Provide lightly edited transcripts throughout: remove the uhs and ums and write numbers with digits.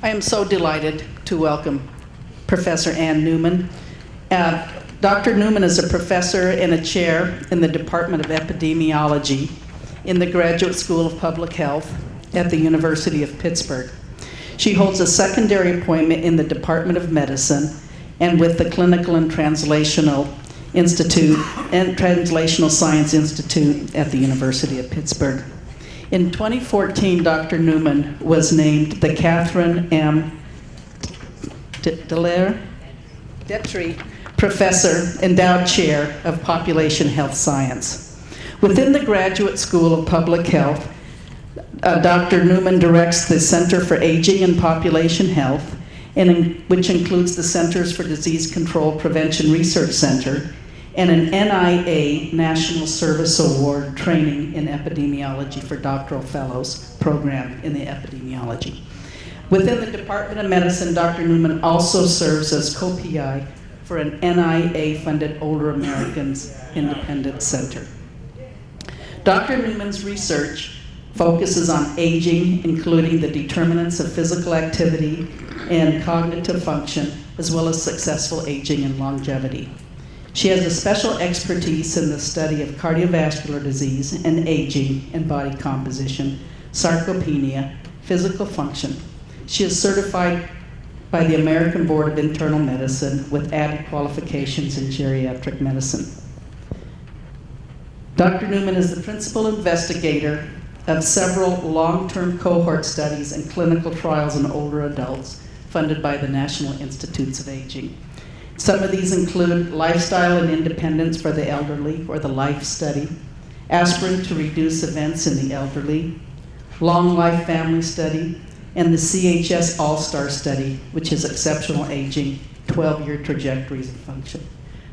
I am so delighted to welcome Professor Ann Newman. Dr. Newman is a professor and a chair in the Department of Epidemiology in the Graduate School of Public Health at the University of Pittsburgh. She holds a secondary appointment in the Department of Medicine and with the Clinical and Translational Institute and Translational Science Institute at the University of Pittsburgh. In 2014, Dr. Newman was named the Catherine M. Detry Professor, Endowed Chair of Population Health Science. Within the Graduate School of Public Health, Dr. Newman directs the Center for Aging and Population Health, which includes the Centers for Disease Control Prevention Research Center, and an NIA National Service Award training in epidemiology for doctoral fellows program in the epidemiology. Within the Department of Medicine, Dr. Newman also serves as co-PI for an NIA-funded Older Americans Independent Center. Dr. Newman's research focuses on aging, including the determinants of physical activity and cognitive function, as well as successful aging and longevity. She has a special expertise in the study of cardiovascular disease and aging and body composition, sarcopenia, physical function. She is certified by the American Board of Internal Medicine with added qualifications in geriatric medicine. Dr. Newman is the principal investigator of several long-term cohort studies and clinical trials in older adults funded by the National Institutes of Aging. Some of these include Lifestyle and Independence for the Elderly, or the LIFE study, Aspirin to Reduce Events in the Elderly, Long Life Family Study, and the CHS All-Star Study, which is Exceptional Aging, 12-Year Trajectories of Function.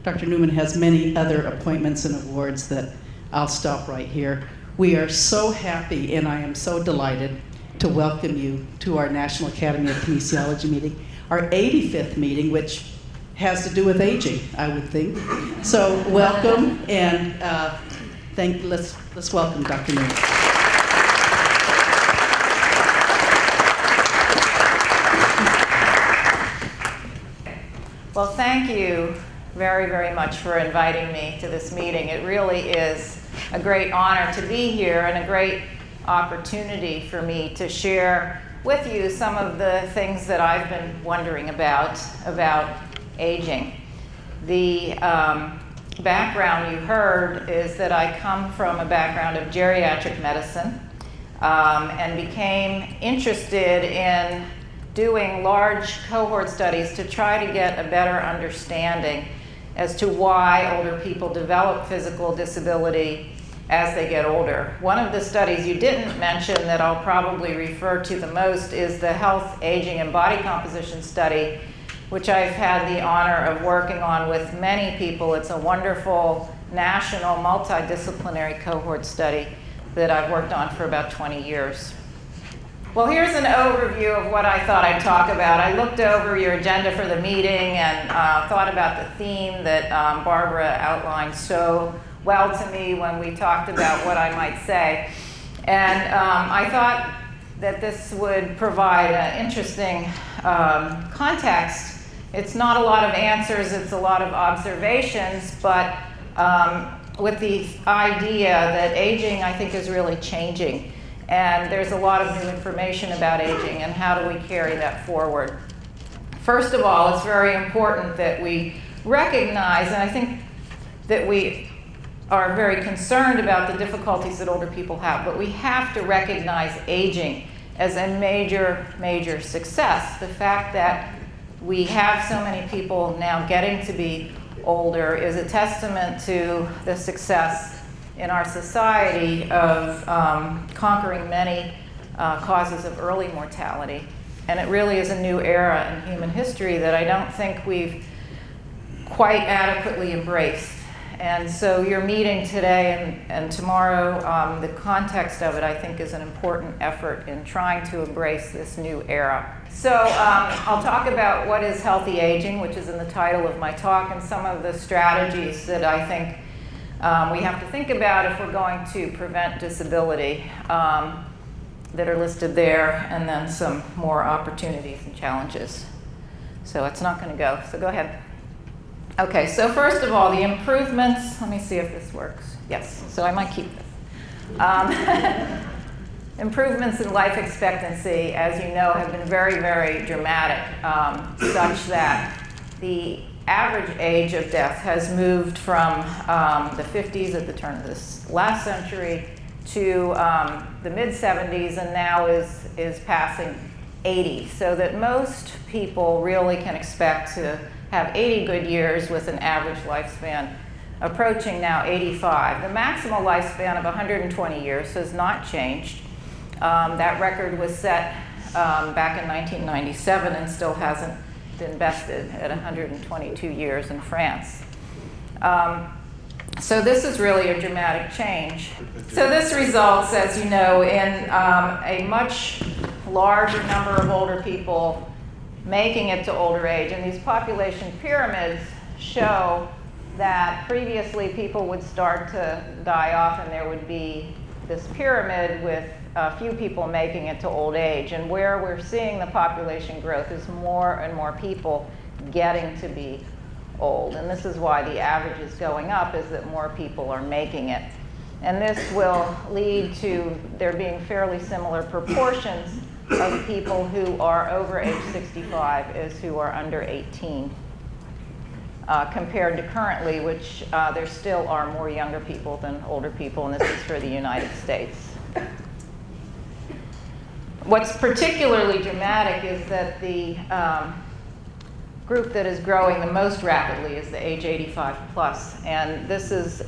Dr. Newman has many other appointments and awards that I'll stop right here. We are so happy, and I am so delighted to welcome you to our National Academy of Kinesiology meeting, our 85th meeting, which has to do with aging, I would think. So welcome, and let's welcome Dr. Newman. Well, thank you very, very much for inviting me to this meeting. It really is a great honor to be here and a great opportunity for me to share with you some of the things that I've been wondering about aging. The background you heard is that I come from a background of geriatric medicine and became interested in doing large cohort studies to try to get a better understanding as to why older people develop physical disability as they get older. One of the studies you didn't mention that I'll probably refer to the most is the Health, Aging, and Body Composition study, which I've had the honor of working on with many people. It's a wonderful national multidisciplinary cohort study that I've worked on for about 20 years. Well, here's an overview of what I thought I'd talk about. I looked over your agenda for the meeting and thought about the theme that Barbara outlined so well to me when we talked about what I might say. And I thought that this would provide an interesting context. It's not a lot of answers, it's a lot of observations, but with the idea that aging, I think, is really changing. And there's a lot of new information about aging, and how do we carry that forward? First of all, it's very important that we recognize, and I think that we are very concerned about the difficulties that older people have, but we have to recognize aging as a major, major success. The fact that we have so many people now getting to be older is a testament to the success in our society of conquering many causes of early mortality. And it really is a new era in human history that I don't think we've quite adequately embraced. And so your meeting today and tomorrow, the context of it, I think, is an important effort in trying to embrace this new era. So I'll talk about what is healthy aging, which is in the title of my talk, and some of the strategies that I think we have to think about if we're going to prevent disability. that are listed there, and then some more opportunities and challenges. So it's not going to go. So go ahead. Okay, so first of all, the improvements. Let me see if this works. Yes, so I might keep this. Improvements in life expectancy, as you know, have been very, very dramatic, such that the average age of death has moved from the 50s at the turn of this last century to the mid-70s, and now is passing 80. So that most people really can expect to have 80 good years with an average lifespan approaching now 85. The maximal lifespan of 120 years has not changed. That record was set back in 1997 and still hasn't been bested at 122 years in France. So this is really a dramatic change. So this results, as you know, in a much larger number of older people making it to older age. And these population pyramids show that previously people would start to die off and there would be this pyramid with a few people making it to old age. And where we're seeing the population growth is more and more people getting to be old. And this is why the average is going up, is that more people are making it. And this will lead to there being fairly similar proportions of people who are over age 65 as who are under 18. Compared to currently, which there still are more younger people than older people, and this is for the United States. What's particularly dramatic is that the group that is growing the most rapidly is the age 85 plus, and this is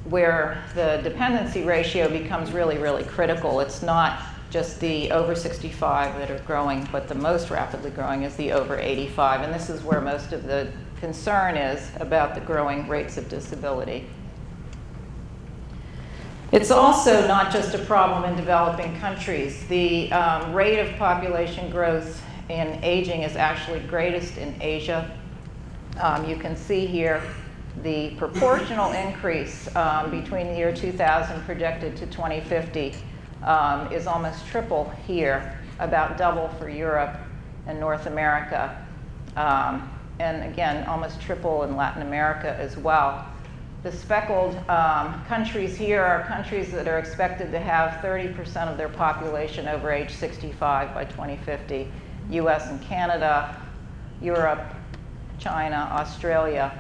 where the dependency ratio becomes really, really critical. It's not just the over 65 that are growing, but the most rapidly growing is the over 85, and this is where most of the concern is about the growing rates of disability. It's also not just a problem in developing countries. The rate of population growth in aging is actually greatest in Asia. You can see here the proportional increase between the year 2000 projected to 2050 is almost triple here, about double for Europe and North America. And again, almost triple in Latin America as well. The speckled countries here are countries that are expected to have 30% of their population over age 65 by 2050. US and Canada, Europe, China, Australia.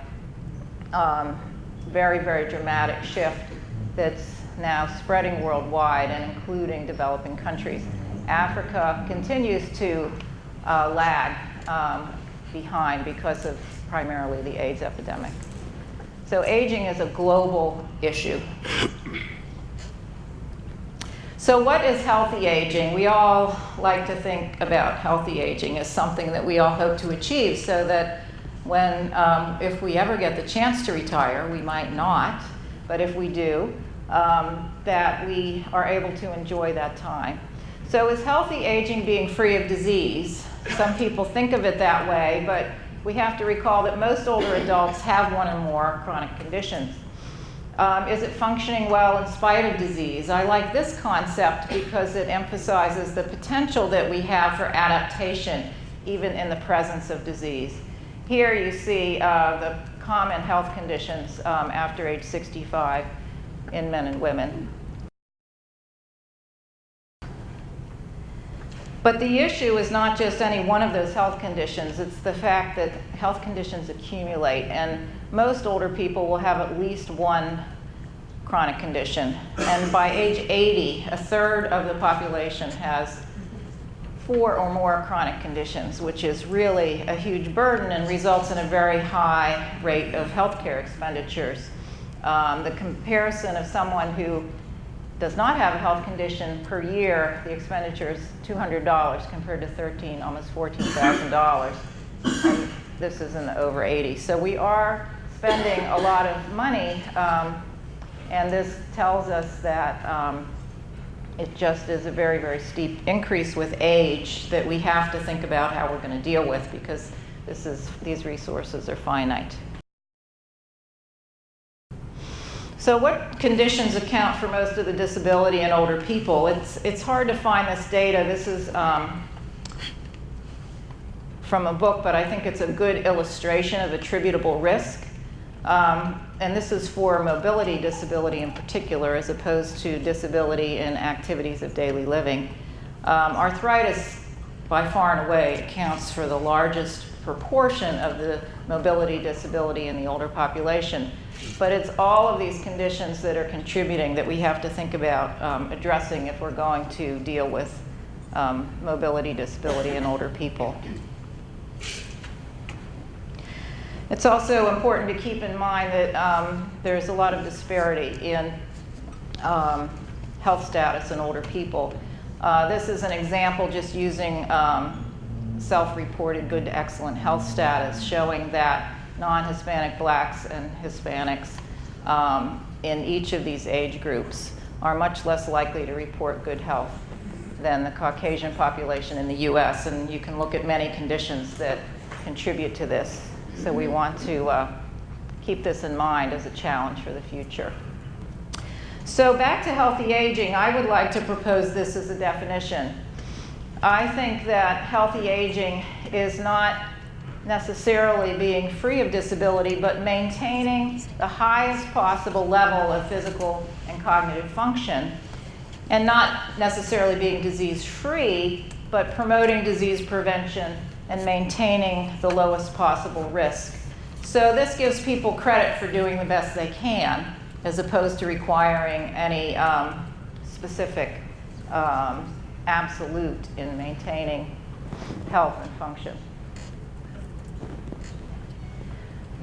Very, very dramatic shift that's now spreading worldwide and including developing countries. Africa continues to lag behind because of primarily the AIDS epidemic. So aging is a global issue. So what is healthy aging? We all like to think about healthy aging as something that we all hope to achieve, so that when, if we ever get the chance to retire, we might not, but if we do, that we are able to enjoy that time. So is healthy aging being free of disease? Some people think of it that way, but we have to recall that most older adults have one or more chronic conditions. Is it functioning well in spite of disease? I like this concept because it emphasizes the potential that we have for adaptation, even in the presence of disease. Here you see the common health conditions after age 65 in men and women. But the issue is not just any one of those health conditions, it's the fact that health conditions accumulate, and most older people will have at least one chronic condition. And by age 80, a third of the population has 4 or more chronic conditions, which is really a huge burden and results in a very high rate of healthcare expenditures. The comparison of someone who does not have a health condition per year, the expenditure is $200 compared to almost $14,000. And this is in the over 80. So we are spending a lot of money, and this tells us that it just is a very, very steep increase with age that we have to think about how we're going to deal with, because these resources are finite. So what conditions account for most of the disability in older people? It's hard to find this data. This is from a book, but I think it's a good illustration of attributable risk. And this is for mobility disability in particular, as opposed to disability in activities of daily living. Arthritis, by far and away, accounts for the largest proportion of the mobility disability in the older population. But it's all of these conditions that are contributing that we have to think about addressing if we're going to deal with mobility disability in older people. It's also important to keep in mind that there's a lot of disparity in health status in older people. This is an example just using self-reported good to excellent health status, showing that non-Hispanic blacks and Hispanics in each of these age groups are much less likely to report good health than the Caucasian population in the US. And you can look at many conditions that contribute to this. So we want to keep this in mind as a challenge for the future. So back to healthy aging, I would like to propose this as a definition. I think that healthy aging is not necessarily being free of disability, but maintaining the highest possible level of physical and cognitive function, and not necessarily being disease-free, but promoting disease prevention and maintaining the lowest possible risk. So this gives people credit for doing the best they can, as opposed to requiring any specific absolute in maintaining health and function.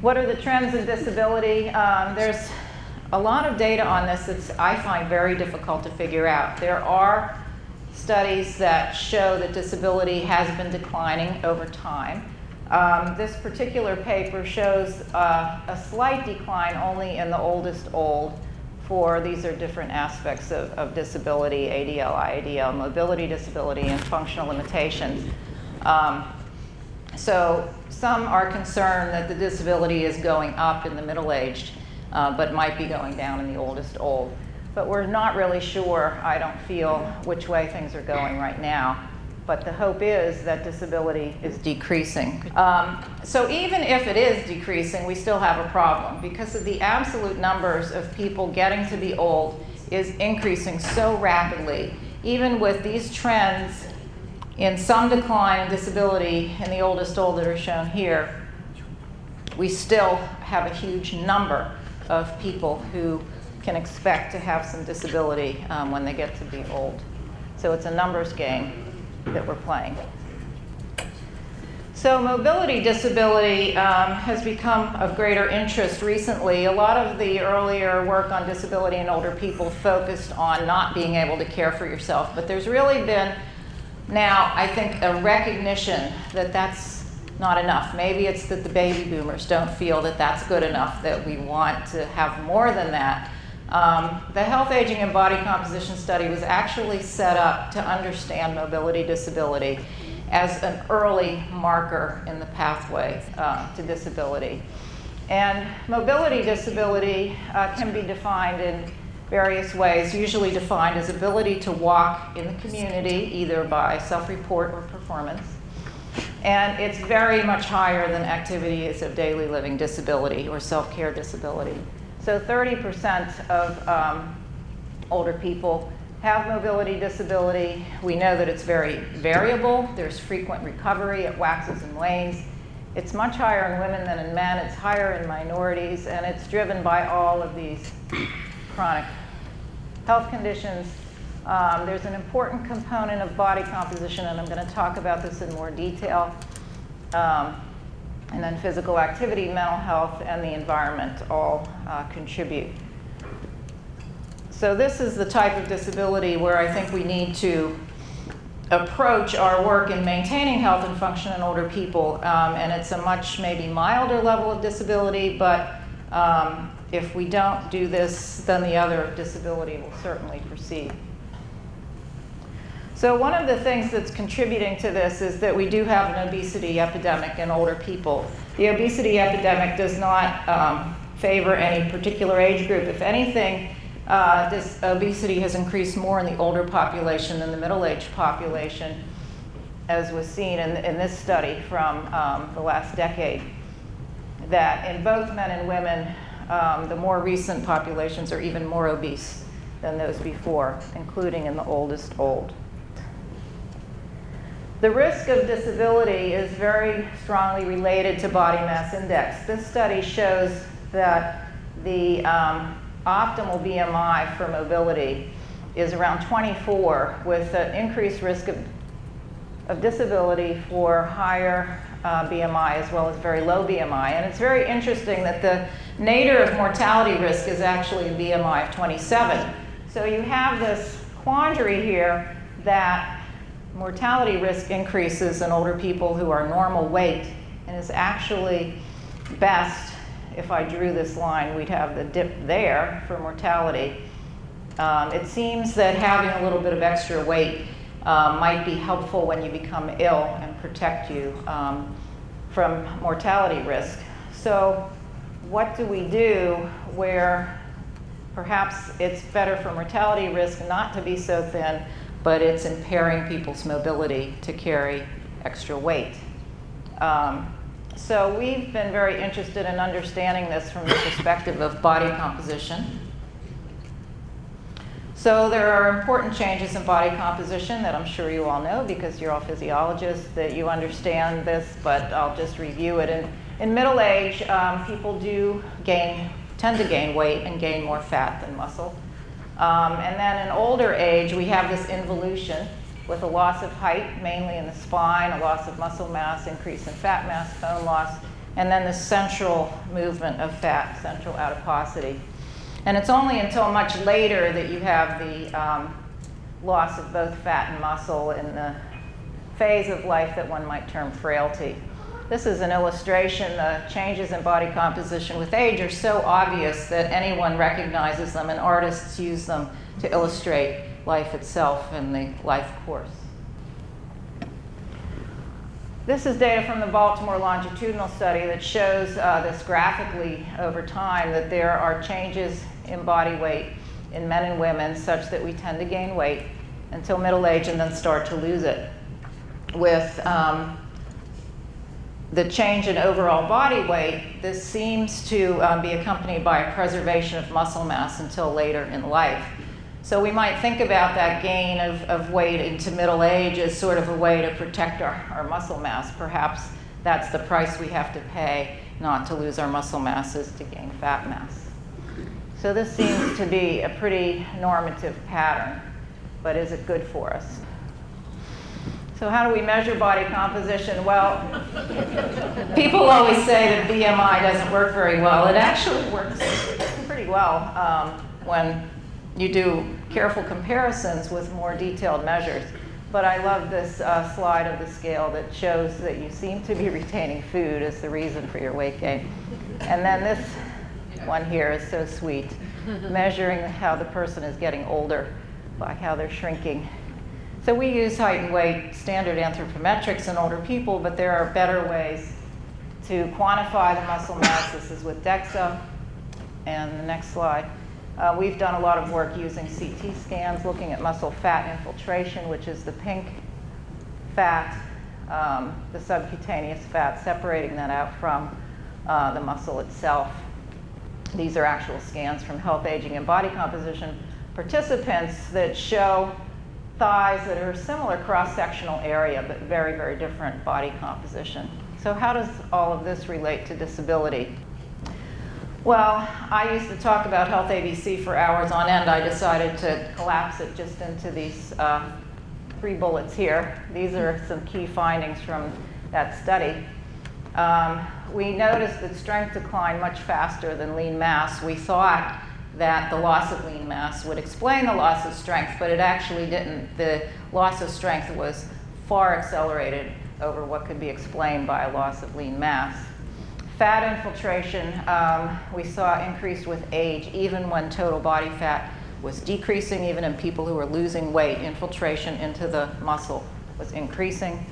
What are the trends in disability? There's a lot of data on this that I find very difficult to figure out. There are studies that show that disability has been declining over time. This particular paper shows a slight decline only in the oldest old for, these are different aspects of disability, ADL, IADL, mobility disability, and functional limitations. So some are concerned that the disability is going up in the middle-aged, but might be going down in the oldest old. But we're not really sure, I don't feel, which way things are going right now. But the hope is that disability is decreasing. So even if it is decreasing, we still have a problem, because of the absolute numbers of people getting to be old is increasing so rapidly. Even with these trends in some decline in disability in the oldest old that are shown here, we still have a huge number of people who can expect to have some disability when they get to be old. So it's a numbers game that we're playing. So mobility disability has become of greater interest recently. A lot of the earlier work on disability in older people focused on not being able to care for yourself, but there's really been now, I think, a recognition that that's not enough. Maybe it's that the baby boomers don't feel that that's good enough, that we want to have more than that. The Health, Aging, and Body Composition study was actually set up to understand mobility disability as an early marker in the pathway to disability. And mobility disability can be defined in various ways, usually defined as ability to walk in the community, either by self-report or performance. And it's very much higher than activities of daily living disability or self-care disability. So 30% of older people have mobility disability. We know that it's very variable. There's frequent recovery. It waxes and wanes. It's much higher in women than in men. It's higher in minorities. And it's driven by all of these chronic health conditions. There's an important component of body composition, and I'm going to talk about this in more detail. And then physical activity, mental health, and the environment all contribute. So this is the type of disability where I think we need to approach our work in maintaining health and function in older people. And it's a much maybe milder level of disability, but if we don't do this, then the other disability will certainly proceed. So one of the things that's contributing to this is that we do have an obesity epidemic in older people. The obesity epidemic does not favor any particular age group. If anything, this obesity has increased more in the older population than the middle-aged population, as was seen in this study from the last decade, that in both men and women, the more recent populations are even more obese than those before, including in the oldest old. The risk of disability is very strongly related to body mass index. This study shows that the optimal BMI for mobility is around 24, with an increased risk of disability for higher BMI as well as very low BMI. And it's very interesting that the nadir of mortality risk is actually a BMI of 27. So you have this quandary here that mortality risk increases in older people who are normal weight, and is actually best, if I drew this line, we'd have the dip there for mortality. It seems that having a little bit of extra weight might be helpful when you become ill and protect you from mortality risk. So what do we do where perhaps it's better for mortality risk not to be so thin, but it's impairing people's mobility to carry extra weight? So we've been very interested in understanding this from the perspective of body composition. So there are important changes in body composition that I'm sure you all know because you're all physiologists, that you understand this, but I'll just review it. In middle age, people tend to gain weight and gain more fat than muscle. And then in older age, we have this involution with a loss of height, mainly in the spine, a loss of muscle mass, increase in fat mass, bone loss, and then the central movement of fat, central adiposity. And it's only until much later that you have the loss of both fat and muscle in the phase of life that one might term frailty. This is an illustration. The changes in body composition with age are so obvious that anyone recognizes them, and artists use them to illustrate life itself and the life course. This is data from the Baltimore longitudinal study that shows this graphically over time, that there are changes in body weight in men and women such that we tend to gain weight until middle age and then start to lose it. With the change in overall body weight, this seems to be accompanied by a preservation of muscle mass until later in life. So we might think about that gain of weight into middle age as sort of a way to protect our muscle mass. Perhaps that's the price we have to pay not to lose our muscle mass, is to gain fat mass. So this seems to be a pretty normative pattern, but is it good for us? So how do we measure body composition? Well, people always say that BMI doesn't work very well. It actually works pretty well when you do careful comparisons with more detailed measures. But I love this slide of the scale that shows that you seem to be retaining food as the reason for your weight gain. And then this one here is so sweet, measuring how the person is getting older by how they're shrinking. So we use height and weight standard anthropometrics in older people, but there are better ways to quantify the muscle mass. This is with DEXA. And the next slide. We've done a lot of work using CT scans, looking at muscle fat infiltration, which is the pink fat, the subcutaneous fat, separating that out from the muscle itself. These are actual scans from health, aging, and body composition participants that show thighs that are similar cross-sectional area, but very, very different body composition. So how does all of this relate to disability? Well, I used to talk about health ABC for hours on end. I decided to collapse it just into these 3 bullets here. These are some key findings from that study. We noticed that strength declined much faster than lean mass. We thought that the loss of lean mass would explain the loss of strength, but it actually didn't. The loss of strength was far accelerated over what could be explained by a loss of lean mass. Fat infiltration, we saw increased with age, even when total body fat was decreasing. Even in people who were losing weight, infiltration into the muscle was increasing.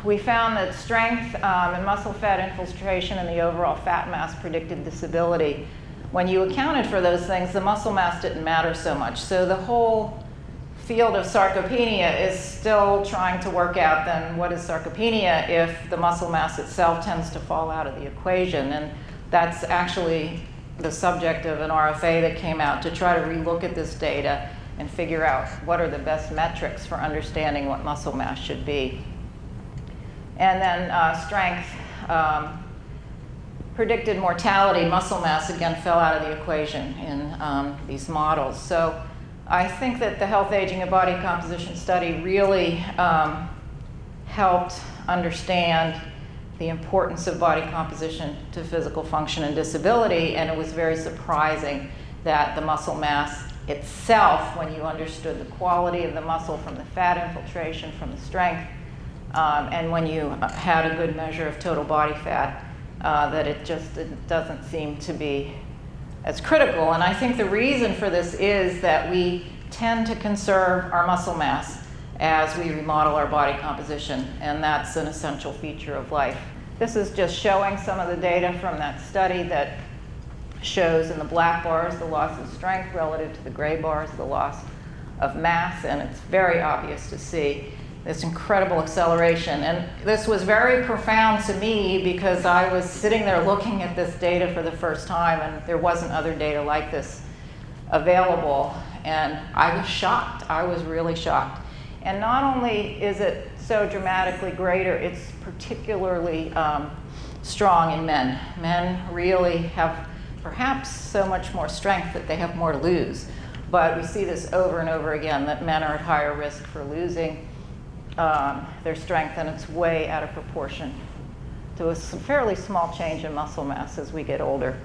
we found that strength and muscle fat infiltration and the overall fat mass predicted disability. When you accounted for those things, the muscle mass didn't matter so much. So the whole field of sarcopenia is still trying to work out then what is sarcopenia if the muscle mass itself tends to fall out of the equation. And that's actually the subject of an RFA that came out to try to relook at this data and figure out what are the best metrics for understanding what muscle mass should be. And then strength, predicted mortality, muscle mass again fell out of the equation in these models. So I think that the Health, Aging, and Body Composition study really helped understand the importance of body composition to physical function and disability, and it was very surprising that the muscle mass itself, when you understood the quality of the muscle from the fat infiltration, from the strength, and when you had a good measure of total body fat, that it doesn't seem to be as critical. And I think the reason for this is that we tend to conserve our muscle mass as we remodel our body composition, and that's an essential feature of life. This is just showing some of the data from that study that shows in the black bars the loss of strength relative to the gray bars the loss of mass, and it's very obvious to see this incredible acceleration. And this was very profound to me because I was sitting there looking at this data for the first time, and there wasn't other data like this available. And I was shocked. I was really shocked. And not only is it so dramatically greater, it's particularly strong in men. Men really have perhaps so much more strength that they have more to lose. But we see this over and over again, that men are at higher risk for losing their strength, and it's way out of proportion to a fairly small change in muscle mass as we get older.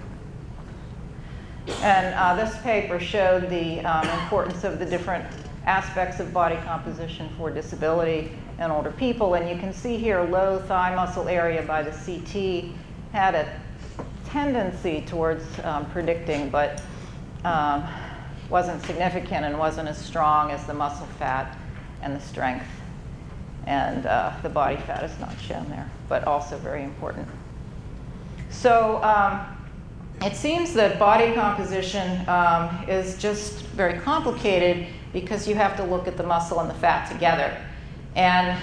And this paper showed the importance of the different aspects of body composition for disability in older people. And you can see here low thigh muscle area by the CT had a tendency towards predicting, but wasn't significant and wasn't as strong as the muscle fat and the strength. And the body fat is not shown there, but also very important. So it seems that body composition is just very complicated because you have to look at the muscle and the fat together. And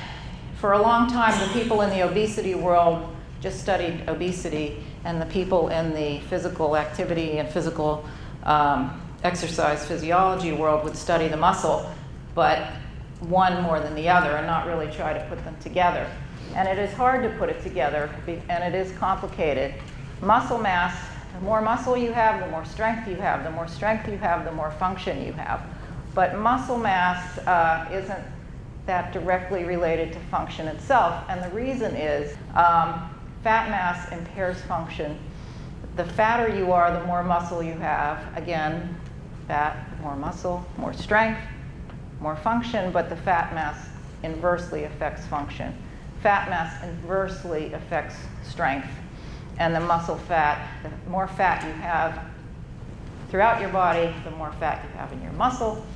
for a long time, the people in the obesity world just studied obesity, and the people in the physical activity and physical exercise physiology world would study the muscle, but one more than the other, and not really try to put them together. And it is hard to put it together, and it is complicated. Muscle mass, the more muscle you have, the more strength you have. The more strength you have, the more function you have. But muscle mass isn't that directly related to function itself, and the reason is fat mass impairs function. The fatter you are, the more muscle you have. Again, fat, more muscle, more strength, more function, but the fat mass inversely affects function. Fat mass inversely affects strength. And the muscle fat, the more fat you have throughout your body, the more fat you have in your muscle,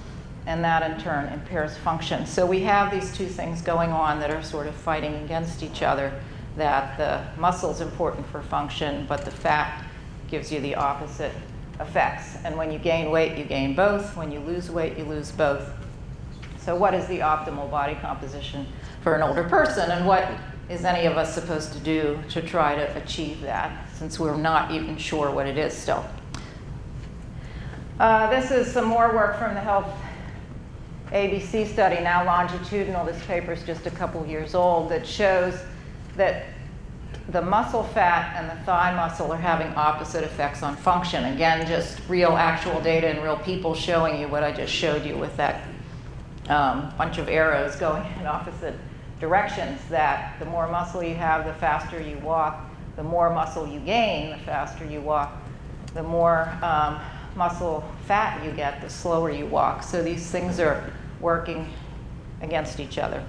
and that in turn impairs function. So we have these two things going on that are sort of fighting against each other, that the muscle is important for function, but the fat gives you the opposite effects. And when you gain weight, you gain both. When you lose weight, you lose both. So what is the optimal body composition for an older person, and what is any of us supposed to do to try to achieve that, since we're not even sure what it is still? This is some more work from the Health ABC study, now longitudinal. This paper is just a couple years old, that shows that the muscle fat and the thigh muscle are having opposite effects on function. Again, just real actual data and real people showing you what I just showed you with that bunch of arrows going in opposite directions, that the more muscle you have, the faster you walk. The more muscle you gain, the faster you walk. The more muscle fat you get, the slower you walk. So these things are working against each other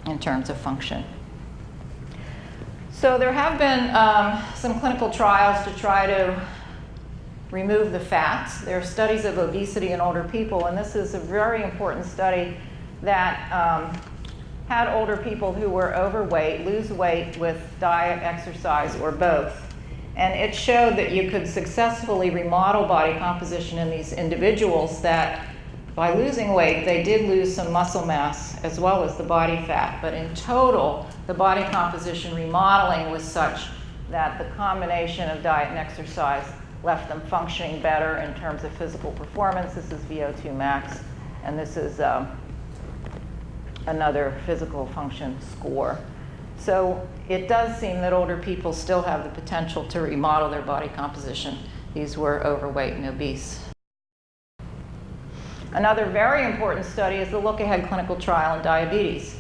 in terms of function. So there have been some clinical trials to try to remove the fats. There are studies of obesity in older people, and this is a very important study that had older people who were overweight lose weight with diet, exercise, or both. And it showed that you could successfully remodel body composition in these individuals that by losing weight, they did lose some muscle mass as well as the body fat. But in total, the body composition remodeling was such that the combination of diet and exercise left them functioning better in terms of physical performance. This is VO2 max, and this is another physical function score. So it does seem that older people still have the potential to remodel their body composition. These were overweight and obese. Another very important study is the Look Ahead clinical trial in diabetes.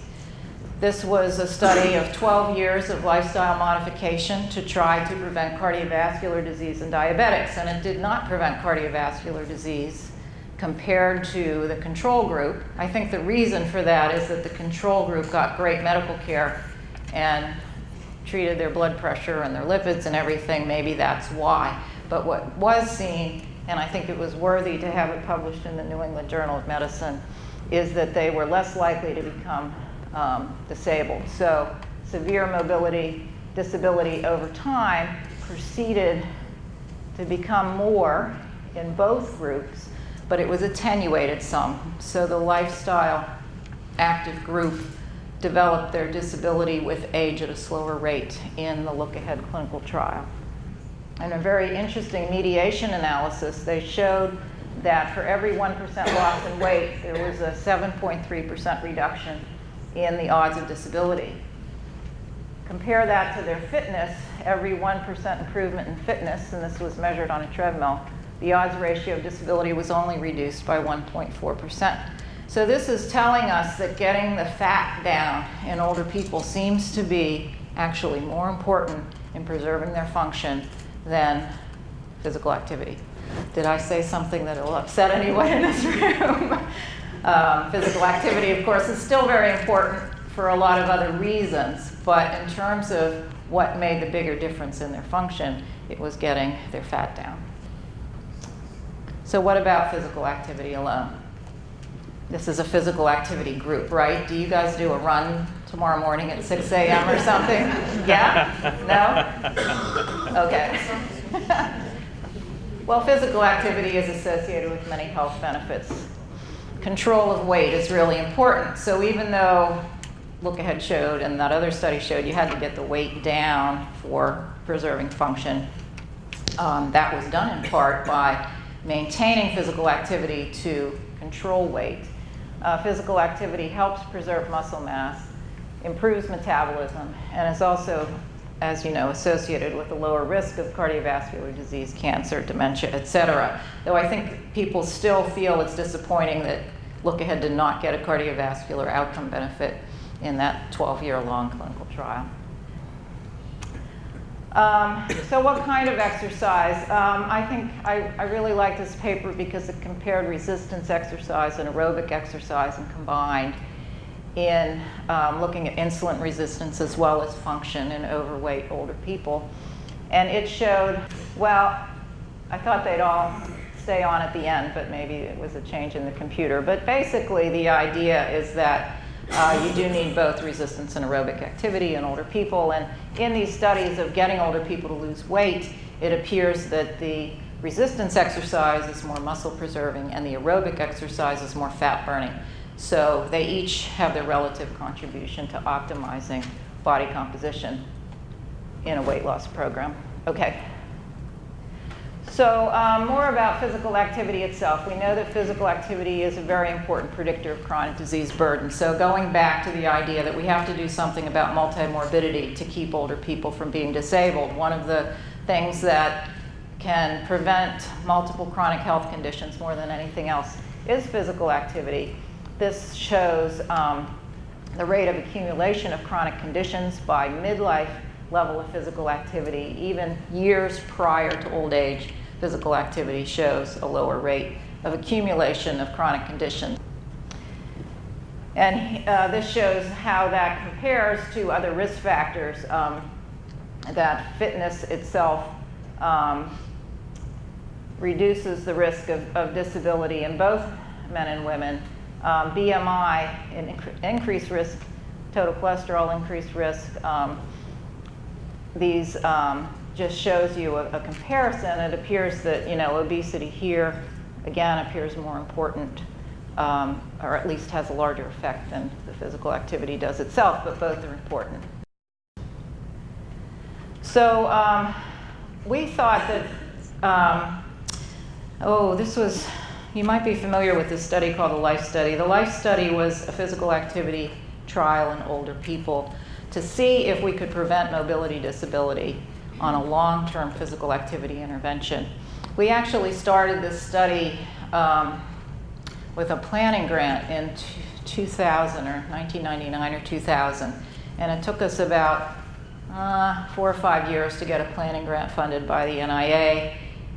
This was a study of 12 years of lifestyle modification to try to prevent cardiovascular disease in diabetics, and it did not prevent cardiovascular disease compared to the control group. I think the reason for that is that the control group got great medical care and treated their blood pressure and their lipids and everything. Maybe that's why. But what was seen, and I think it was worthy to have it published in the New England Journal of Medicine, is that they were less likely to become disabled. So severe mobility disability over time proceeded to become more in both groups, but it was attenuated some. So the lifestyle active group developed their disability with age at a slower rate in the Look Ahead clinical trial. In a very interesting mediation analysis, they showed that for every 1% loss in weight, there was a 7.3% reduction in the odds of disability. Compare that to their fitness, every 1% improvement in fitness, and this was measured on a treadmill, the odds ratio of disability was only reduced by 1.4%. So this is telling us that getting the fat down in older people seems to be actually more important in preserving their function than physical activity. Did I say something that will upset anyone in this room? Physical activity, of course, is still very important for a lot of other reasons, but in terms of what made the bigger difference in their function, it was getting their fat down. So what about physical activity alone? This is a physical activity group, right? Do you guys do a run tomorrow morning at 6 a.m. or something? Yeah? No? Okay. Well, physical activity is associated with many health benefits. Control of weight is really important. So even though Look Ahead showed and that other study showed you had to get the weight down for preserving function, that was done in part by maintaining physical activity to control weight. Physical activity helps preserve muscle mass, improves metabolism, and is also, as you know, associated with a lower risk of cardiovascular disease, cancer, dementia, etc. Though I think people still feel it's disappointing that Look Ahead did not get a cardiovascular outcome benefit in that 12-year-long clinical trial. So what kind of exercise? I think I really like this paper because it compared resistance exercise and aerobic exercise and combined in looking at insulin resistance as well as function in overweight older people. And it showed, well, I thought they'd all stay on at the end, but maybe it was a change in the computer. But basically the idea is that you do need both resistance and aerobic activity in older people. And in these studies of getting older people to lose weight, it appears that the resistance exercise is more muscle preserving and the aerobic exercise is more fat burning. So they each have their relative contribution to optimizing body composition in a weight loss program. Okay. So more about physical activity itself. We know that physical activity is a very important predictor of chronic disease burden. So going back to the idea that we have to do something about multimorbidity to keep older people from being disabled, one of the things that can prevent multiple chronic health conditions more than anything else is physical activity. This shows the rate of accumulation of chronic conditions by midlife level of physical activity. Even years prior to old age, physical activity shows a lower rate of accumulation of chronic conditions. And this shows how that compares to other risk factors, that fitness itself reduces the risk of disability in both men and women. BMI, an increased risk total cholesterol increased risk. These just shows you a comparison. It appears that, obesity here, again, appears more important, or at least has a larger effect than the physical activity does itself, but both are important. So we thought that, you might be familiar with this study called the LIFE study. The LIFE study was a physical activity trial in older people to see if we could prevent mobility disability on a long-term physical activity intervention. We actually started this study with a planning grant in 2000 or 1999 or 2000, and it took us about 4 or 5 years to get a planning grant funded by the NIA,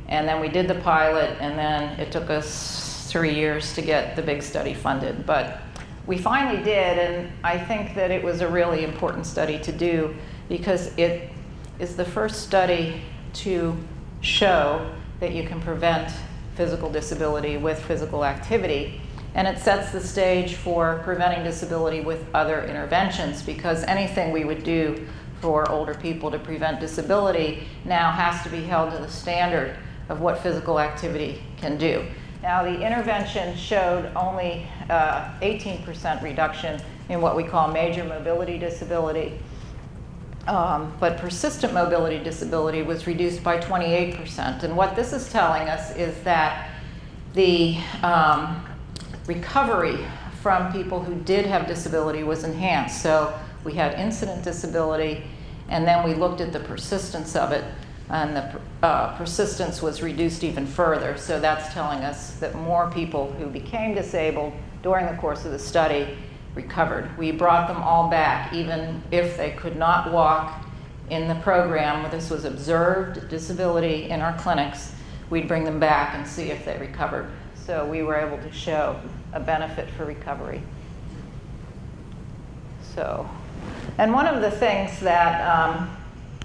and then we did the pilot, and then it took us 3 years to get the big study funded. But we finally did, and I think that it was a really important study to do because it is the first study to show that you can prevent physical disability with physical activity. And it sets the stage for preventing disability with other interventions, because anything we would do for older people to prevent disability now has to be held to the standard of what physical activity can do. Now, the intervention showed only 18% reduction in what we call major mobility disability, but persistent mobility disability was reduced by 28%. And what this is telling us is that the recovery from people who did have disability was enhanced. So we had incident disability, and then we looked at the persistence of it, and the persistence was reduced even further. So that's telling us that more people who became disabled during the course of the study recovered. We brought them all back, even if they could not walk in the program. This was observed disability in our clinics. We'd bring them back and see if they recovered. So we were able to show a benefit for recovery. And one of the things that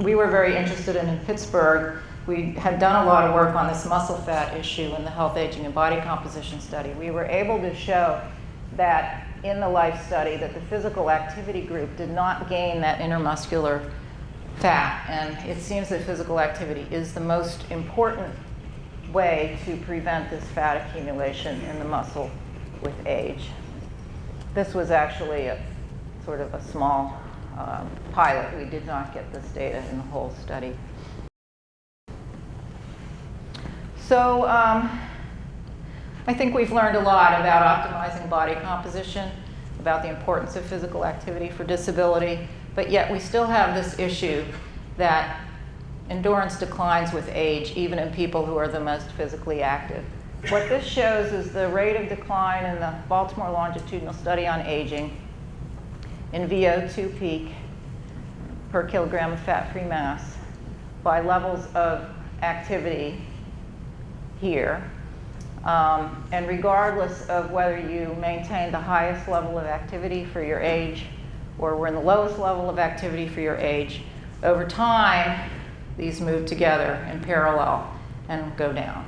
we were very interested in Pittsburgh, we had done a lot of work on this muscle fat issue in the health, aging, and body composition study. We were able to show that in the LIFE study that the physical activity group did not gain that intermuscular fat. And it seems that physical activity is the most important way to prevent this fat accumulation in the muscle with age. This was actually a sort of a small pilot. We did not get this data in the whole study. So I think we've learned a lot about optimizing body composition, about the importance of physical activity for disability, but yet we still have this issue that endurance declines with age, even in people who are the most physically active. What this shows is the rate of decline in the Baltimore longitudinal study on aging in VO2 peak per kilogram of fat-free mass by levels of activity here. And regardless of whether you maintain the highest level of activity for your age or were in the lowest level of activity for your age, over time, these move together in parallel and go down.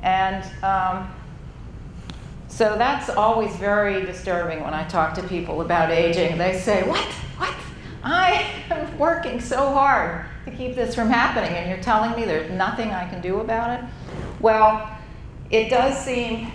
And so that's always very disturbing when I talk to people about aging. They say, what? I am working so hard to keep this from happening, and you're telling me there's nothing I can do about it? Well, it does seem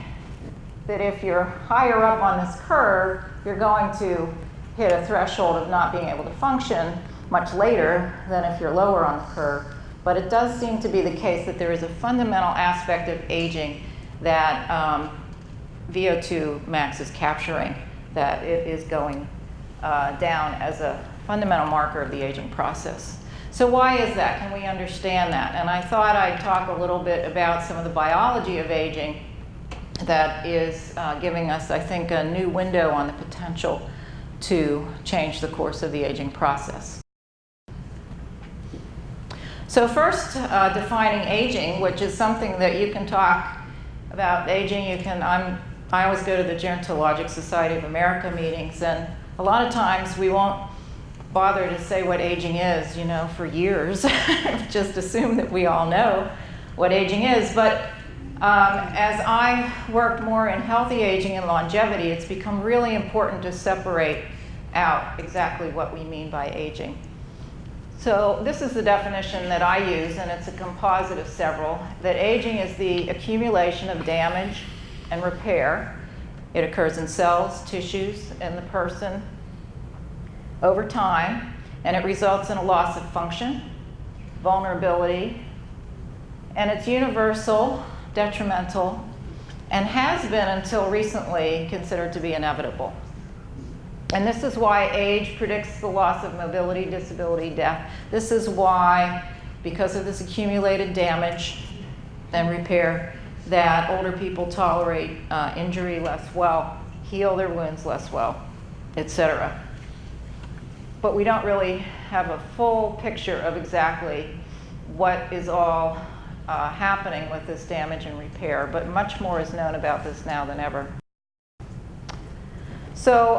that if you're higher up on this curve, you're going to hit a threshold of not being able to function much later than if you're lower on the curve. But it does seem to be the case that there is a fundamental aspect of aging that VO2 max is capturing, that it is going down as a fundamental marker of the aging process. So why is that? Can we understand that? And I thought I'd talk a little bit about some of the biology of aging that is giving us, I think, a new window on the potential to change the course of the aging process. So first, defining aging, which is something that you can talk about aging. I always go to the Gerontologic Society of America meetings, and a lot of times we won't bother to say what aging is, for years. Just assume that we all know what aging is. But as I worked more in healthy aging and longevity, it's become really important to separate out exactly what we mean by aging. So this is the definition that I use, and it's a composite of several, that aging is the accumulation of damage and repair. It occurs in cells, tissues, and the person over time, and it results in a loss of function, vulnerability, and it's universal, detrimental, and has been until recently considered to be inevitable. And this is why age predicts the loss of mobility, disability, death. This is why, because of this accumulated damage and repair, that older people tolerate injury less well, heal their wounds less well, etc. But we don't really have a full picture of exactly what is all happening with this damage and repair, but much more is known about this now than ever. So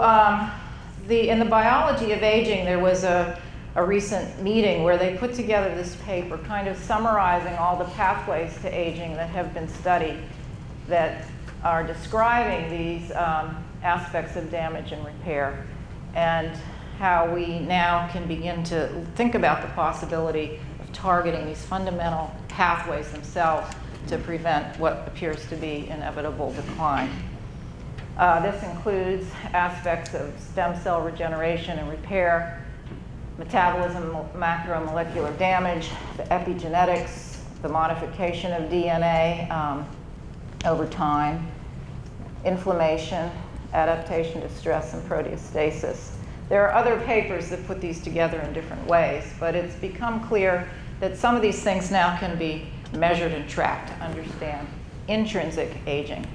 in the biology of aging, there was a recent meeting where they put together this paper kind of summarizing all the pathways to aging that have been studied that are describing these aspects of damage and repair, and how we now can begin to think about the possibility of targeting these fundamental pathways themselves to prevent what appears to be inevitable decline. This includes aspects of stem cell regeneration and repair, metabolism, macromolecular damage, the epigenetics, the modification of DNA over time, inflammation, adaptation to stress, and proteostasis. There are other papers that put these together in different ways, but it's become clear that some of these things now can be measured and tracked to understand intrinsic aging.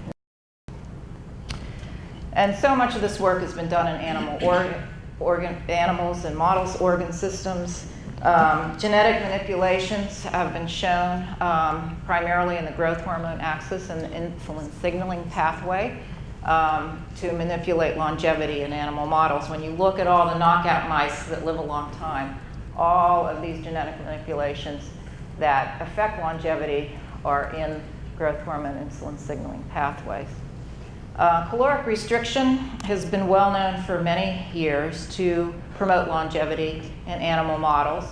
And so much of this work has been done in animals and models, organ systems. Genetic manipulations have been shown primarily in the growth hormone axis and the insulin signaling pathway to manipulate longevity in animal models. When you look at all the knockout mice that live a long time, all of these genetic manipulations that affect longevity are in growth hormone insulin signaling pathways. Caloric restriction has been well known for many years to promote longevity in animal models,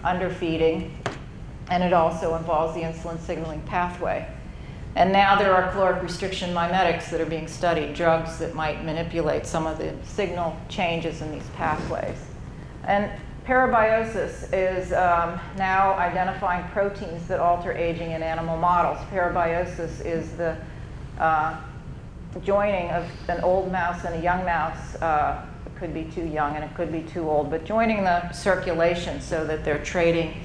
underfeeding, and it also involves the insulin signaling pathway. And now there are caloric restriction mimetics that are being studied, drugs that might manipulate some of the signal changes in these pathways. And parabiosis is now identifying proteins that alter aging in animal models. Parabiosis is the joining of an old mouse and a young mouse. It could be too young and it could be too old, but joining the circulation so that they're trading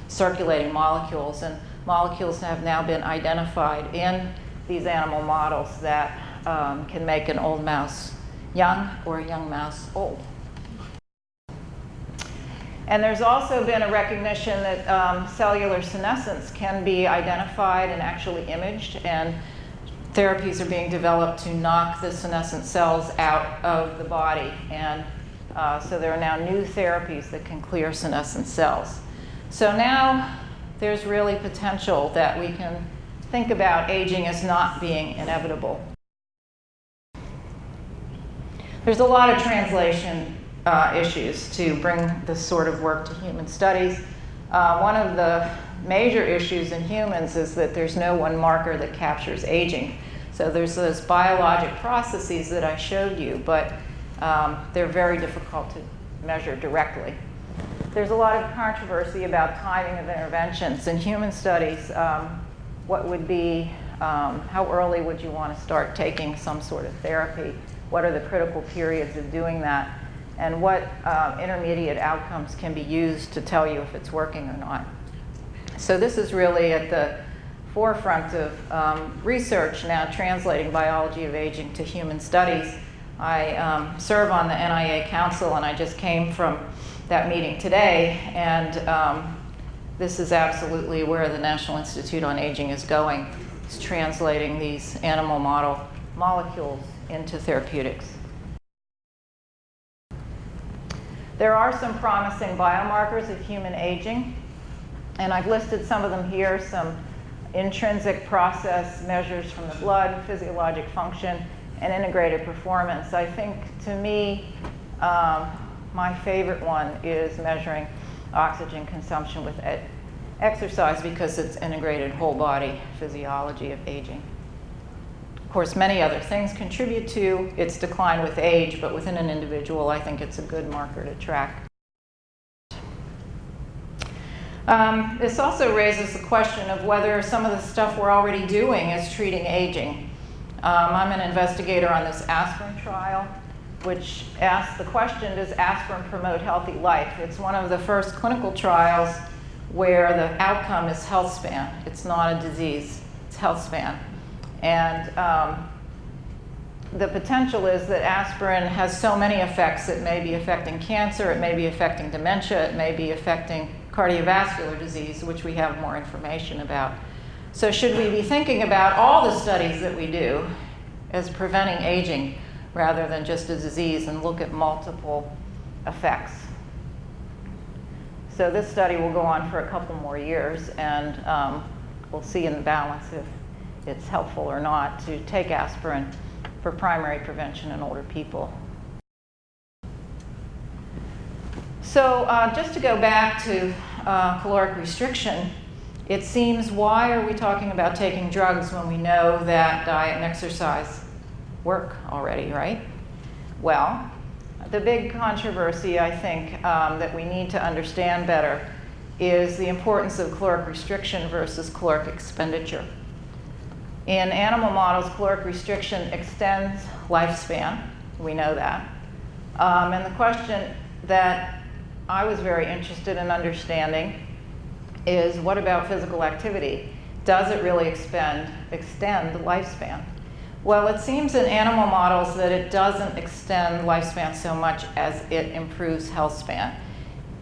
circulating molecules. And molecules have now been identified in these animal models that can make an old mouse young or a young mouse old. And there's also been a recognition that cellular senescence can be identified and actually imaged, and therapies are being developed to knock the senescent cells out of the body. And so there are now new therapies that can clear senescent cells. So now there's really potential that we can think about aging as not being inevitable. There's a lot of translation issues to bring this sort of work to human studies. One of the major issues in humans is that there's no one marker that captures aging. So there's those biologic processes that I showed you, but they're very difficult to measure directly. There's a lot of controversy about timing of interventions. In human studies, what would be, how early would you want to start taking some sort of therapy? What are the critical periods of doing that? And what intermediate outcomes can be used to tell you if it's working or not? So this is really at the forefront of research now translating biology of aging to human studies. I serve on the NIA Council, and I just came from that meeting today, and this is absolutely where the National Institute on Aging is going. It's translating these animal model molecules into therapeutics. There are some promising biomarkers of human aging, and I've listed some of them here, some intrinsic process measures from the blood, physiologic function, and integrated performance. I think, to me, My favorite one is measuring oxygen consumption with exercise because it's integrated whole body physiology of aging. Of course, many other things contribute to its decline with age, but within an individual, I think it's a good marker to track. This also raises the question of whether some of the stuff we're already doing is treating aging. I'm an investigator on this aspirin trial, which asks the question, does aspirin promote healthy life? It's one of the first clinical trials where the outcome is health span. It's not a disease, it's health span. And the potential is that aspirin has so many effects. It may be affecting cancer, it may be affecting dementia, it may be affecting cardiovascular disease, which we have more information about. So should we be thinking about all the studies that we do as preventing aging rather than just a disease and look at multiple effects? So this study will go on for a couple more years, and we'll see in the balance if it's helpful or not to take aspirin for primary prevention in older people. So just to go back to caloric restriction, it seems, why are we talking about taking drugs when we know that diet and exercise work already, right? Well, the big controversy, I think, that we need to understand better is the importance of caloric restriction versus caloric expenditure. In animal models, caloric restriction extends lifespan. We know that. And the question that I was very interested in understanding is, what about physical activity? Does it really extend lifespan? Well, it seems in animal models that it doesn't extend lifespan so much as it improves health span.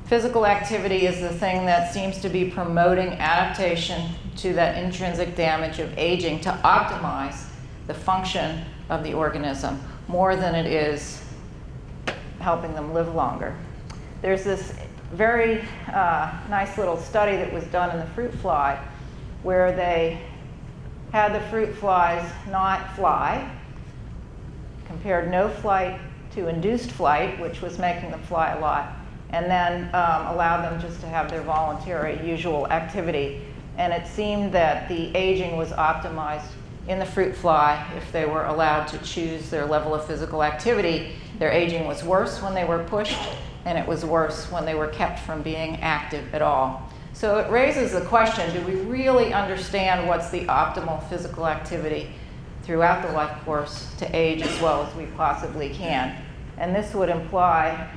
Physical activity is the thing that seems to be promoting adaptation to that intrinsic damage of aging to optimize the function of the organism more than it is helping them live longer. There's this very nice little study that was done in the fruit fly where they had the fruit flies not fly, compared no flight to induced flight, which was making them fly a lot, and then allowed them just to have their voluntary usual activity. And it seemed that the aging was optimized in the fruit fly if they were allowed to choose their level of physical activity. Their aging was worse when they were pushed, and it was worse when they were kept from being active at all. So it raises the question, do we really understand what's the optimal physical activity throughout the life course to age as well as we possibly can? And this would imply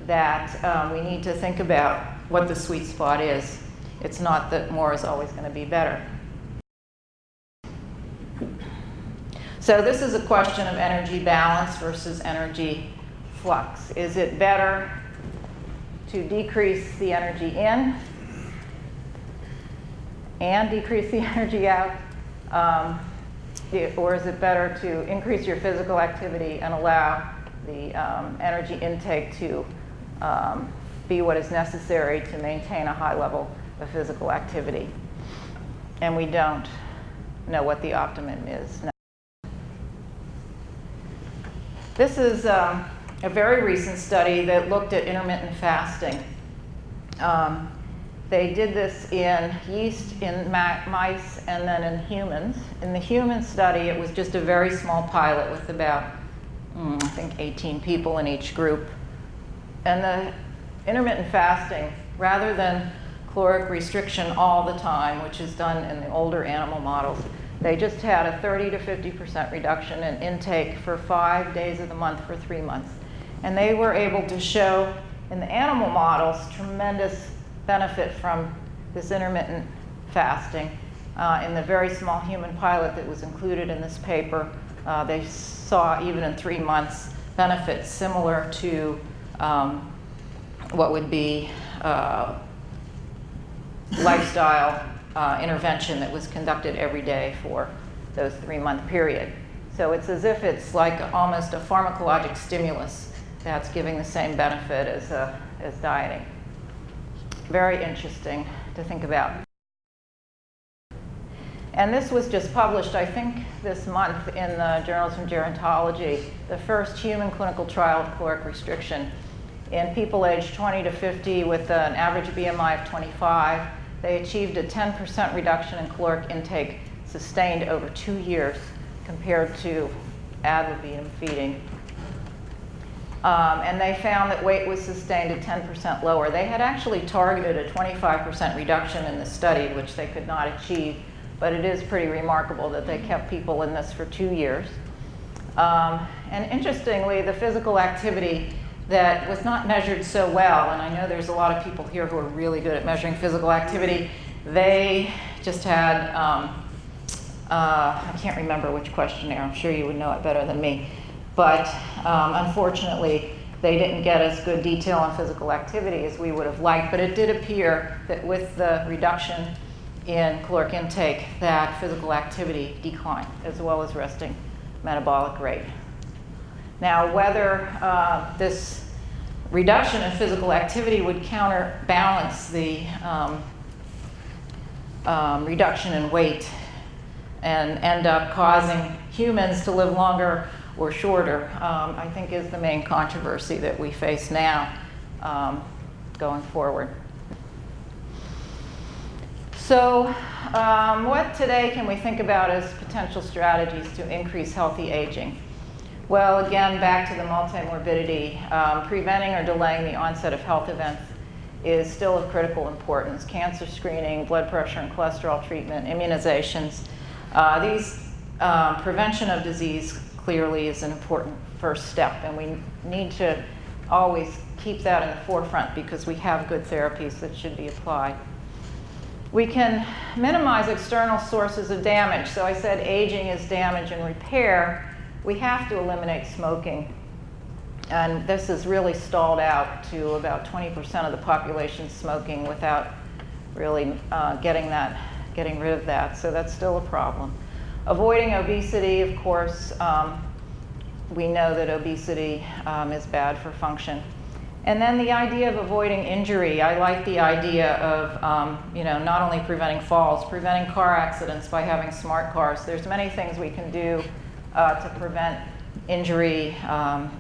that we need to think about what the sweet spot is. It's not that more is always going to be better. So this is a question of energy balance versus energy flux. Is it better to decrease the energy in and decrease the energy out? Or is it better to increase your physical activity and allow the energy intake to be what is necessary to maintain a high level of physical activity? And we don't know what the optimum is now. This is a very recent study that looked at intermittent fasting. They did this in yeast, in mice, and then in humans. In the human study, it was just a very small pilot with about, I think, 18 people in each group. And the intermittent fasting, rather than caloric restriction all the time, which is done in the older animal models, they just had a 30 to 50% reduction in intake for 5 days of the month for 3 months. And they were able to show in the animal models tremendous benefit from this intermittent fasting. In the very small human pilot that was included in this paper, they saw, even in 3 months, benefits similar to what would be lifestyle intervention that was conducted every day for those 3-month period. So it's as if it's like almost a pharmacologic stimulus that's giving the same benefit as dieting. Very interesting to think about. And this was just published, I think, this month in the Journals of Gerontology, the first human clinical trial of caloric restriction in people aged 20 to 50 with an average BMI of 25. They achieved a 10% reduction in caloric intake sustained over 2 years compared to ad libitum feeding. And they found that weight was sustained at 10% lower. They had actually targeted a 25% reduction in this study, which they could not achieve, but it is pretty remarkable that they kept people in this for 2 years. And interestingly, the physical activity that was not measured so well, and I know there's a lot of people here who are really good at measuring physical activity, they just had, I can't remember which questionnaire, I'm sure you would know it better than me, but unfortunately, they didn't get as good detail on physical activity as we would have liked, but it did appear that with the reduction in caloric intake, that physical activity declined, as well as resting metabolic rate. Now, whether this reduction in physical activity would counterbalance the reduction in weight and end up causing humans to live longer or shorter, I think is the main controversy that we face now going forward. So what today can we think about as potential strategies to increase healthy aging? Well, again, back to the multimorbidity, preventing or delaying the onset of health events is still of critical importance. Cancer screening, blood pressure and cholesterol treatment, immunizations. Prevention of disease clearly is an important first step, and we need to always keep that in the forefront because we have good therapies that should be applied. We can minimize external sources of damage. So I said aging is damage and repair. We have to eliminate smoking. And this has really stalled out to about 20% of the population smoking without really getting rid of that. So that's still a problem. Avoiding obesity, of course, we know that obesity is bad for function. And then the idea of avoiding injury. I like the idea of not only preventing falls, preventing car accidents by having smart cars. There's many things we can do to prevent injury.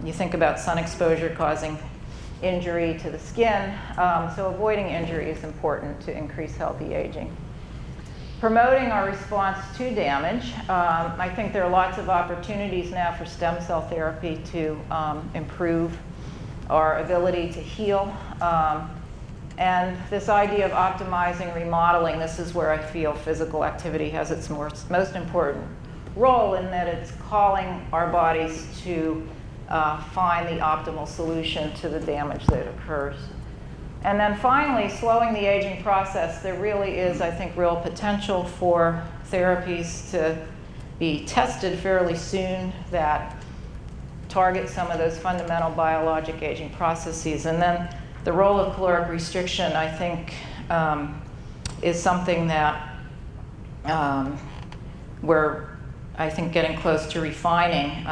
You think about sun exposure causing injury to the skin. So avoiding injury is important to increase healthy aging. Promoting our response to damage. I think there are lots of opportunities now for stem cell therapy to improve our ability to heal. And this idea of optimizing remodeling, this is where I feel physical activity has its most important role, in that it's calling our bodies to find the optimal solution to the damage that occurs. And then finally, slowing the aging process. There really is, I think, real potential for therapies to be tested fairly soon that target some of those fundamental biologic aging processes. And then the role of caloric restriction, I think, is something that we're, I think, getting close to refining.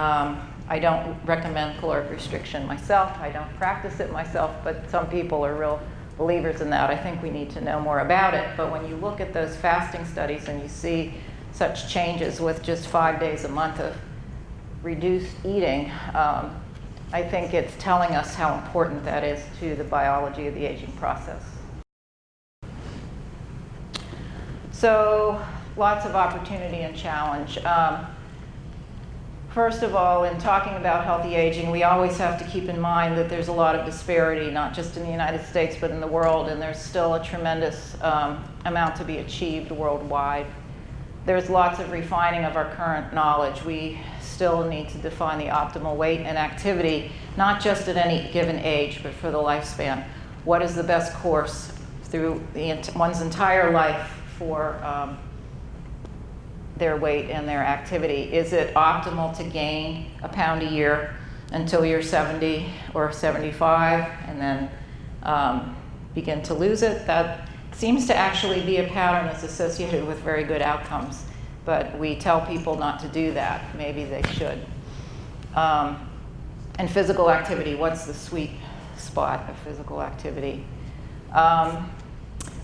I don't recommend caloric restriction myself. I don't practice it myself, but some people are real believers in that. I think we need to know more about it. But when you look at those fasting studies and you see such changes with just 5 days a month of reduced eating, I think it's telling us how important that is to the biology of the aging process. So lots of opportunity and challenge. First of all, in talking about healthy aging, we always have to keep in mind that there's a lot of disparity, not just in the United States, but in the world, and there's still a tremendous amount to be achieved worldwide. There's lots of refining of our current knowledge. We still need to define the optimal weight and activity, not just at any given age, but for the lifespan. What is the best course through one's entire life for their weight and their activity? Is it optimal to gain a pound a year until you're 70 or 75 and then begin to lose it? That seems to actually be a pattern that's associated with very good outcomes, but we tell people not to do that. Maybe they should. And physical activity, what's the sweet spot of physical activity?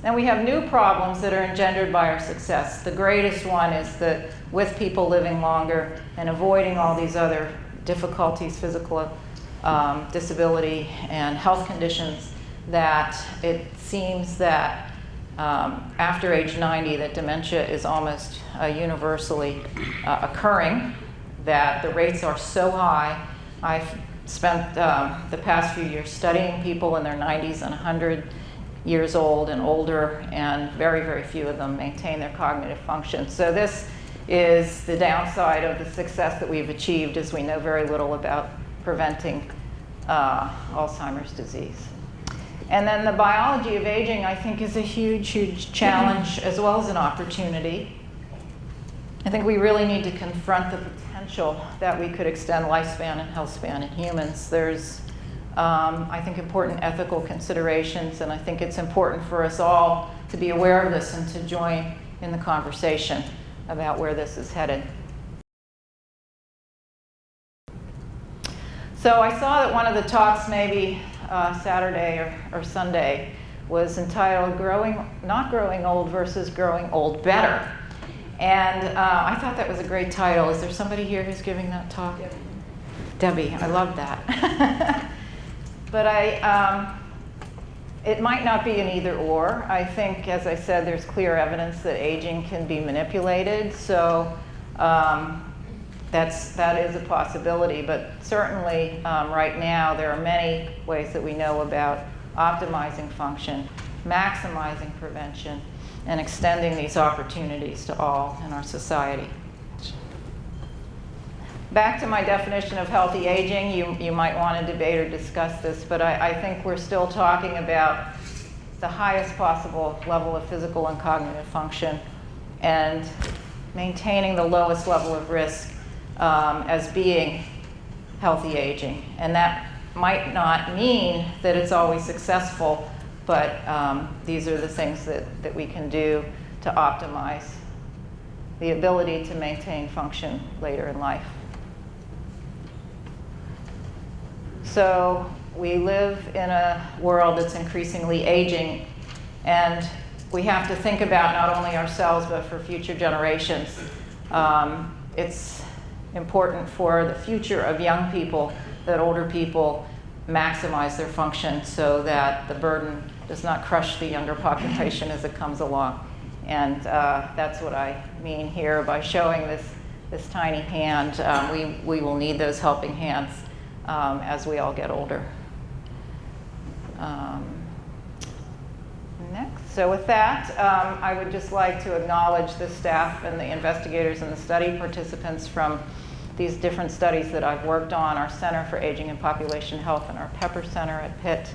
Then we have new problems that are engendered by our success. The greatest one is that with people living longer and avoiding all these other difficulties, physical disability and health conditions, that it seems that after age 90 that dementia is almost universally occurring, that the rates are so high. I've spent the past few years studying people in their 90s and 100 years old and older, and very, very few of them maintain their cognitive function. So this is the downside of the success that we've achieved, is we know very little about preventing Alzheimer's disease. And then the biology of aging, I think, is a huge, huge challenge as well as an opportunity. I think we really need to confront the potential that we could extend lifespan and health span in humans. There's I think, important ethical considerations, and I think it's important for us all to be aware of this and to join in the conversation about where this is headed. So I saw that one of the talks, maybe Saturday or Sunday, was entitled Not Growing Old versus Growing Old Better. And I thought that was a great title. Is there somebody here who's giving that talk? Debbie, I love that. But it might not be an either or. I think, as I said, there's clear evidence that aging can be manipulated. So that is a possibility. But certainly right now there are many ways that we know about optimizing function, maximizing prevention, and extending these opportunities to all in our society. Back to my definition of healthy aging, you might want to debate or discuss this, but I think we're still talking about the highest possible level of physical and cognitive function and maintaining the lowest level of risk as being healthy aging. And that might not mean that it's always successful, but these are the things that we can do to optimize the ability to maintain function later in life. So we live in a world that's increasingly aging, and we have to think about not only ourselves but for future generations. It's important for the future of young people that older people maximize their function so that the burden does not crush the younger population as it comes along. And that's what I mean here by showing this tiny hand. We will need those helping hands as we all get older. Next. So with that, I would just like to acknowledge the staff and the investigators and the study participants from these different studies that I've worked on, our Center for Aging and Population Health and our Pepper Center at Pitt,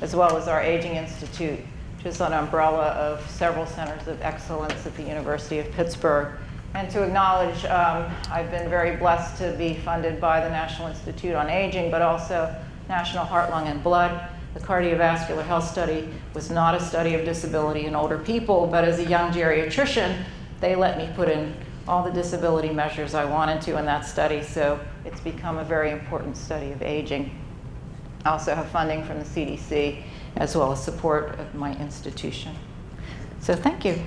as well as our Aging Institute, which is an umbrella of several centers of excellence at the University of Pittsburgh. And to acknowledge, I've been very blessed to be funded by the National Institute on Aging, but also National Heart, Lung, and Blood. The cardiovascular health study was not a study of disability in older people, but as a young geriatrician, they let me put in all the disability measures I wanted to in that study, so it's become a very important study of aging. I also have funding from the CDC, as well as support of my institution. So thank you.